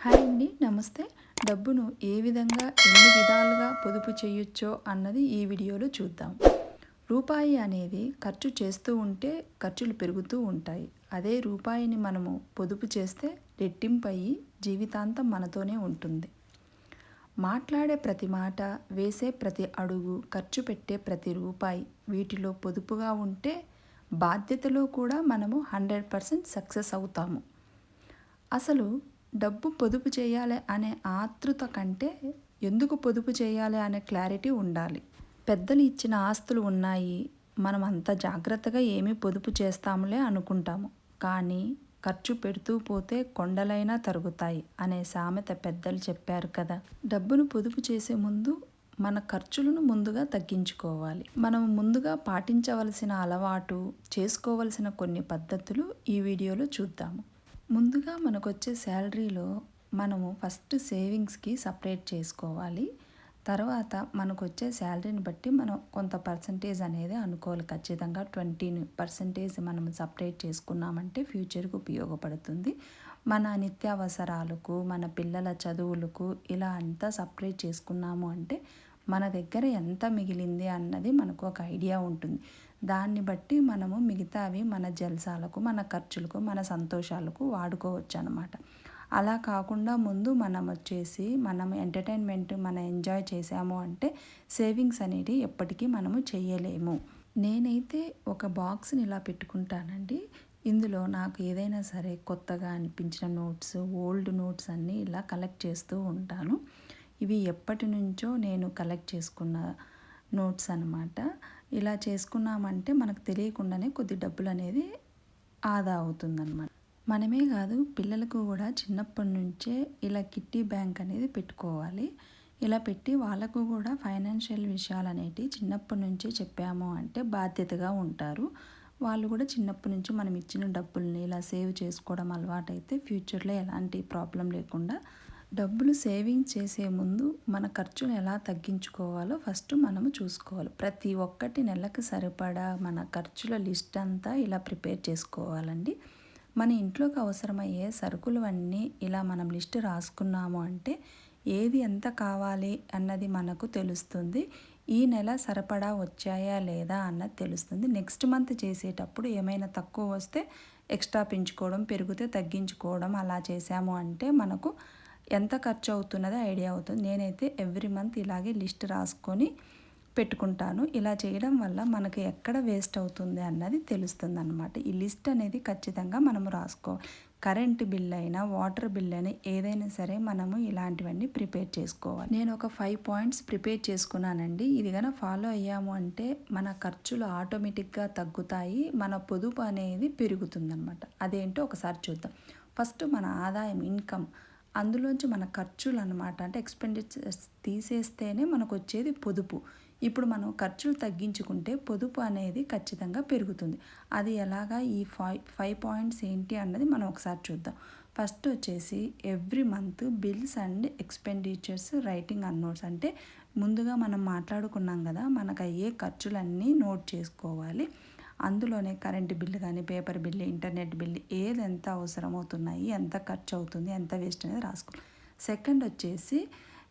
Hi అండి. నమస్తే. డబ్బును ఏ విధంగా, ఎన్ని విధాలుగా పొదుపు చేయొచ్చో అన్నది ఈ వీడియోలో చూద్దాం. రూపాయి అనేది ఖర్చు చేస్తూ ఉంటే ఖర్చులు పెరుగుతూ ఉంటాయి. అదే రూపాయిని మనము పొదుపు చేస్తే రెట్టింపయ్యి జీవితాంతం మనతోనే ఉంటుంది. మాట్లాడే ప్రతి మాట, వేసే ప్రతి అడుగు, ఖర్చు పెట్టే ప్రతి రూపాయి వీటిలో పొదుపుగా ఉంటే బాధ్యతలో కూడా మనము 100% సక్సెస్ అవుతాము. అసలు డబ్బు పొదుపు చేయాలి అనే ఆతృత కంటే ఎందుకు పొదుపు చేయాలి అనే క్లారిటీ ఉండాలి. పెద్దలు ఇచ్చిన ఆస్తులు ఉన్నాయి, మనం అంత జాగ్రత్తగా ఏమీ పొదుపు చేస్తాములే అనుకుంటాము. కానీ ఖర్చు పెడుతూ పోతే కొండలైనా తరుగుతాయి అనే సామెత పెద్దలు చెప్పారు కదా. డబ్బును పొదుపు చేసే ముందు మన ఖర్చులను ముందుగా తగ్గించుకోవాలి. మనం ముందుగా పాటించవలసిన అలవాటు, చేసుకోవలసిన కొన్ని పద్ధతులు ఈ వీడియోలో చూద్దాము. ముందుగా మనకొచ్చే శాలరీలో మనము ఫస్ట్ సేవింగ్స్కి సపరేట్ చేసుకోవాలి. తర్వాత మనకొచ్చే శాలరీని బట్టి మనం కొంత పర్సంటేజ్ అనేది అనుకోవాలి. ఖచ్చితంగా 20% మనం సపరేట్ చేసుకున్నామంటే ఫ్యూచర్కి ఉపయోగపడుతుంది. మన నిత్యావసరాలకు, మన పిల్లల చదువులకు ఇలా అంతా సపరేట్ చేసుకున్నాము అంటే మన దగ్గర ఎంత మిగిలింది అన్నది మనకు ఒక ఐడియా ఉంటుంది. దాన్ని బట్టి మనము మిగతావి మన జల్సాలకు, మన ఖర్చులకు, మన సంతోషాలకు వాడుకోవచ్చు అన్నమాట. అలా కాకుండా ముందు మనం ఎంటర్టైన్మెంట్ మనం ఎంజాయ్ చేసాము అంటే సేవింగ్స్ అనేది ఎప్పటికీ మనము చేయలేము. నేనైతే ఒక బాక్స్ని ఇలా పెట్టుకుంటానండి. ఇందులో నాకు ఏదైనా సరే కొత్తగా అనిపించిన నోట్స్, ఓల్డ్ నోట్స్ అన్నీ ఇలా కలెక్ట్ చేస్తూ ఉంటాను. ఇవి ఎప్పటి నుంచో నేను కలెక్ట్ చేసుకున్న నోట్స్ అన్నమాట. ఇలా చేసుకున్నామంటే మనకు తెలియకుండానే కొద్ది డబ్బులు అనేది ఆదా అవుతుందన్నమాట. మనమే కాదు, పిల్లలకు కూడా చిన్నప్పటి నుంచే ఇలా కిట్టి బ్యాంక్ అనేది పెట్టుకోవాలి. ఇలా పెట్టి వాళ్ళకు కూడా ఫైనాన్షియల్ విషయాలు అనేటివి చిన్నప్పటి నుంచే చెప్పాము అంటే బాధ్యతగా ఉంటారు. వాళ్ళు కూడా చిన్నప్పటి నుంచి మనం ఇచ్చిన డబ్బుల్ని ఇలా సేవ్ చేసుకోవడం అలవాటైతే ఫ్యూచర్లో ఎలాంటి ప్రాబ్లం లేకుండా డబ్బులు సేవింగ్ చేసే ముందు మన ఖర్చును ఎలా తగ్గించుకోవాలో ఫస్ట్ మనము చూసుకోవాలి. ప్రతి ఒక్కటి నెలకు సరిపడా మన ఖర్చుల లిస్ట్ అంతా ఇలా ప్రిపేర్ చేసుకోవాలండి. మన ఇంట్లోకి అవసరమయ్యే సరుకులు అన్నీ ఇలా మనం లిస్ట్ రాసుకున్నాము అంటే ఏది ఎంత కావాలి అన్నది మనకు తెలుస్తుంది. ఈ నెల సరిపడా వచ్చాయా లేదా అన్నది తెలుస్తుంది. నెక్స్ట్ మంత్ చేసేటప్పుడు ఏమైనా తక్కువ వస్తే ఎక్స్ట్రా పెంచుకోవడం, పెరిగితే తగ్గించుకోవడం అలా చేసాము అంటే మనకు ఎంత ఖర్చు అవుతున్నదో ఐడియా అవుతుంది. నేనైతే ఎవ్రీ మంత్ ఇలాగే లిస్ట్ రాసుకొని పెట్టుకుంటాను. ఇలా చేయడం వల్ల మనకు ఎక్కడ వేస్ట్ అవుతుంది అన్నది తెలుస్తుంది అన్నమాట. ఈ లిస్ట్ అనేది ఖచ్చితంగా మనము రాసుకోవాలి. కరెంటు బిల్ అయినా, వాటర్ బిల్ అయినా ఏదైనా సరే మనము ఇలాంటివన్నీ ప్రిపేర్ చేసుకోవాలి. నేను ఒక 5 పాయింట్స్ ప్రిపేర్ చేసుకున్నానండి. ఇది కనుక ఫాలో అయ్యాము అంటే మన ఖర్చులు ఆటోమేటిక్గా తగ్గుతాయి, మన పొదుపు అనేది పెరుగుతుందన్నమాట. అదేంటో ఒకసారి చూద్దాం. ఫస్ట్ మన ఆదాయం, ఇన్కమ్, అందులోంచి మన ఖర్చులు అన్నమాట. అంటే ఎక్స్పెండిచర్స్ తీసేస్తేనే మనకు వచ్చేది పొదుపు. ఇప్పుడు మనం ఖర్చులు తగ్గించుకుంటే పొదుపు అనేది ఖచ్చితంగా పెరుగుతుంది. అది ఎలాగా, ఈ 5 పాయింట్స్ ఏంటి అన్నది మనం ఒకసారి చూద్దాం. ఫస్ట్ వచ్చేసి every month bills and expenditures writing and notes. అంటే ముందుగా మనం మాట్లాడుకున్నాం కదా, మనకు అయ్యే ఖర్చులన్నీ నోట్ చేసుకోవాలి. అందులోనే కరెంటు బిల్లు కానీ, పేపర్ బిల్లు, ఇంటర్నెట్ బిల్లు ఏది ఎంత అవసరమవుతున్నాయి, ఎంత ఖర్చు అవుతుంది, ఎంత వేస్ట్ అనేది రాసుకోవాలి. సెకండ్ వచ్చేసి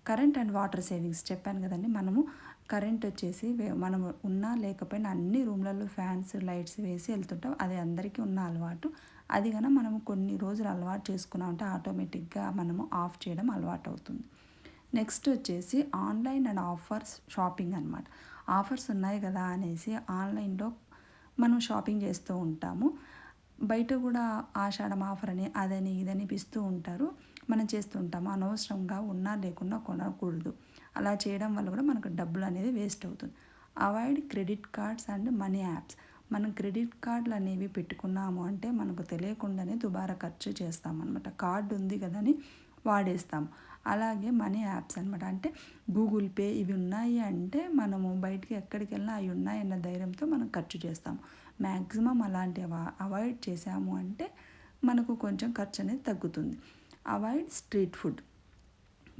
కరెంట్ అండ్ వాటర్ సేవింగ్స్ చెప్పాను కదండి. మనము కరెంట్ వచ్చేసి మనము ఉన్నా లేకపోయినా అన్ని రూమ్లలో ఫ్యాన్స్, లైట్స్ వేసి వెళ్తుంటాం. అది అందరికీ ఉన్న అలవాటు. అది కనుక మనము కొన్ని రోజులు అలవాటు చేసుకున్నామంటే ఆటోమేటిక్గా మనము ఆఫ్ చేయడం అలవాటు అవుతుంది. నెక్స్ట్ వచ్చేసి ఆన్లైన్ అండ్ ఆఫర్స్ షాపింగ్ అనమాట. ఆఫర్స్ ఉన్నాయి కదా అనేసి ఆన్లైన్లో మనం షాపింగ్ చేస్తూ ఉంటాము. బయట కూడా ఆషాఢం ఆఫర్ అని అదని ఇదని ఇస్తూ ఉంటారు. మనం చేస్తూ ఉంటాము. అనవసరంగా ఉన్నా లేకున్నా కొనకూడదు. అలా చేయడం వల్ల కూడా మనకు డబ్బులు అనేది వేస్ట్ అవుతుంది. Avoid credit cards and money apps. మనం క్రెడిట్ కార్డులు అనేవి పెట్టుకున్నాము అంటే మనకు తెలియకుండానే దుబారా ఖర్చు చేస్తామన్నమాట. కార్డు ఉంది కదని వాడేస్తాము. అలాగే మనీ యాప్స్ అనమాట. అంటే గూగుల్ పే ఇవి ఉన్నాయి అంటే మనము బయటికి ఎక్కడికి వెళ్ళినా అవి ఉన్నాయన్న ధైర్యంతో మనం ఖర్చు చేస్తాము. మ్యాక్సిమం అలాంటివి అవాయిడ్ చేసాము అంటే మనకు కొంచెం ఖర్చు అనేది తగ్గుతుంది. Avoid street food.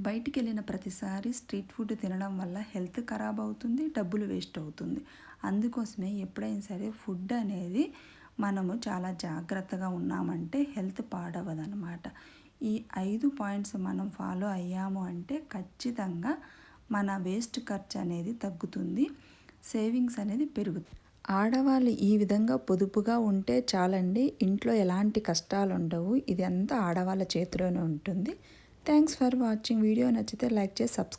బయటికి వెళ్ళిన ప్రతిసారి స్ట్రీట్ ఫుడ్ తినడం వల్ల హెల్త్ ఖరాబ్ అవుతుంది, డబ్బులు వేస్ట్ అవుతుంది. అందుకోసమే ఎప్పుడైనా సరే ఫుడ్ అనేది మనము చాలా జాగ్రత్తగా ఉన్నామంటే హెల్త్ పాడవదనమాట. ఈ 5 పాయింట్స్ మనం ఫాలో అయ్యాము అంటే ఖచ్చితంగా మన వేస్ట్ ఖర్చు అనేది తగ్గుతుంది, సేవింగ్స్ అనేది పెరుగుతుంది. ఆడవాళ్ళు ఈ విధంగా పొదుపుగా ఉంటే చాలండి, ఇంట్లో ఎలాంటి కష్టాలు ఉండవు. ఇది అంతా ఆడవాళ్ళ చేతిలోనే ఉంటుంది. Thanks for watching. వీడియో నచ్చితే లైక్ చేసి సబ్స్క్రైబ్